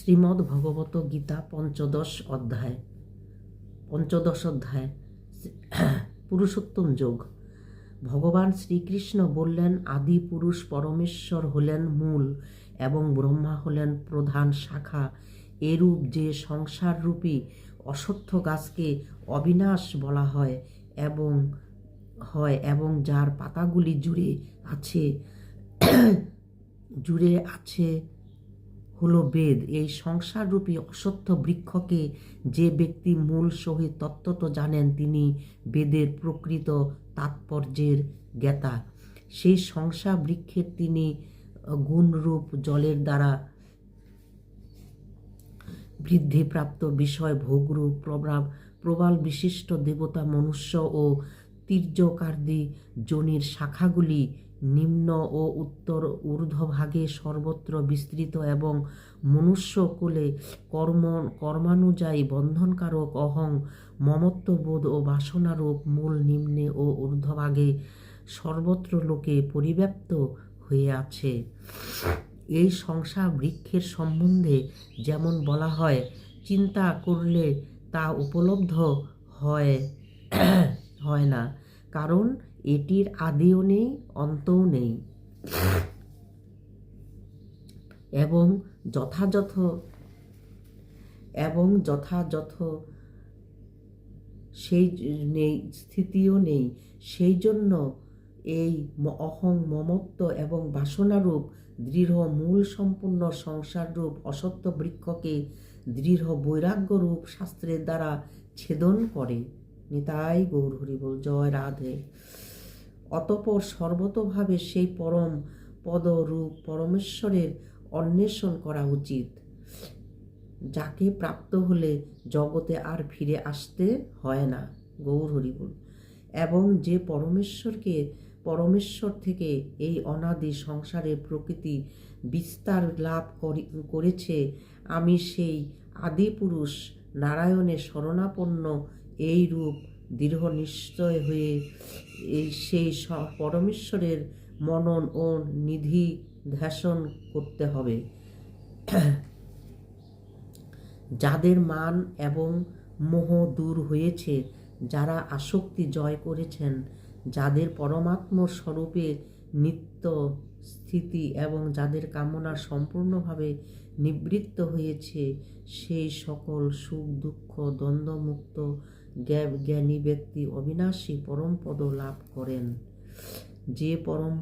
শ্রীমদ্ ভগবত গীতা পঞ্চদশ অধ্যায় পুরুষোত্তম যোগ। ভগবান শ্রীকৃষ্ণ বললেন, আদি পুরুষ পরমেশ্বর হলেন মূল এবং ব্রহ্মা হলেন প্রধান শাখা। এরূপ যে সংসাররূপী অশ্বত্থ গাছকে অবিনাশ বলা হয় এবং যার পাতাগুলি জুড়ে আছে হলো বেদ। এই সংসাররূপী অশ্বত্থ বৃক্ষকে যে ব্যক্তি মূল সহিত তত্ত্বত জানেন, তিনি বেদের প্রকৃত তাৎপর্যের জ্ঞাতা। সেই সংসার বৃক্ষের তিনি গুণরূপ জলের দ্বারা বৃদ্ধিপ্রাপ্ত বিষয় ভোগরূপ প্রবাল বিশিষ্ট দেবতা মনুষ্য ও তীর্যকার্দি যোনির শাখাগুলি নিম্ন ও ঊর্ধ্বভাগে সর্বত্র বিস্তৃত এবং মনুষ্যকুলে কর্মানুযায়ী বন্ধনকারক অহং মমত্ববোধ ও বাসনারূপ মূল নিম্নে ও ঊর্ধ্বভাগে সর্বত্র লোকে পরিব্যাপ্ত হয়ে আছে। এই সংসার বৃক্ষের সম্বন্ধে যেমন বলা হয়, চিন্তা করলে তা উপলব্ধ হয় না, কারণ এটির আদিও নেই, অন্তও নেই এবং যথাযথ সেই নেই, স্থিতিও নেই। সেই জন্য এই অহং মমত্ব এবং বাসনারূপ দৃঢ় মূল সম্পূর্ণ সংসাররূপ অসত্য বৃক্ষকে দৃঢ় বৈরাগ্যরূপ শাস্ত্রের দ্বারা ছেদন করে। নিতাই গৌর হরি বল। জয় রাধে। অতঃপর সর্বতোভাবে সেই পরম পদরূপ পরমেশ্বরের অন্বেষণ করা উচিত, যাকে প্রাপ্ত হলে জগতে আর ফিরে আসতে হয় না। গৌর হরি বল। এবং যে পরমেশ্বর থেকে এই অনাদি সংসারের প্রকৃতি বিস্তার লাভ করেছে, আমি সেই আদিপুরুষ নারায়ণের শরণাপন্ন এই রূপ দৃঢ় নিশ্চয় হয়ে সেই পরমেশ্বরের মনন ও নিধিধ্যাসন করতে হবে। যাদের মান এবং মোহ দূর হয়েছে, যারা আসক্তি জয় করেছেন, যাদের পরমাত্ম স্বরূপে নিত্য স্থিতি এবং যাদের কামনা সম্পূর্ণভাবে নিবৃত্ত হয়েছে, সেই সকল সুখ দুঃখ দ্বন্দ্বমুক্ত জ্ঞানী ব্যক্তি অবিনাশী পরমপদ লাভ করেন। যে পরম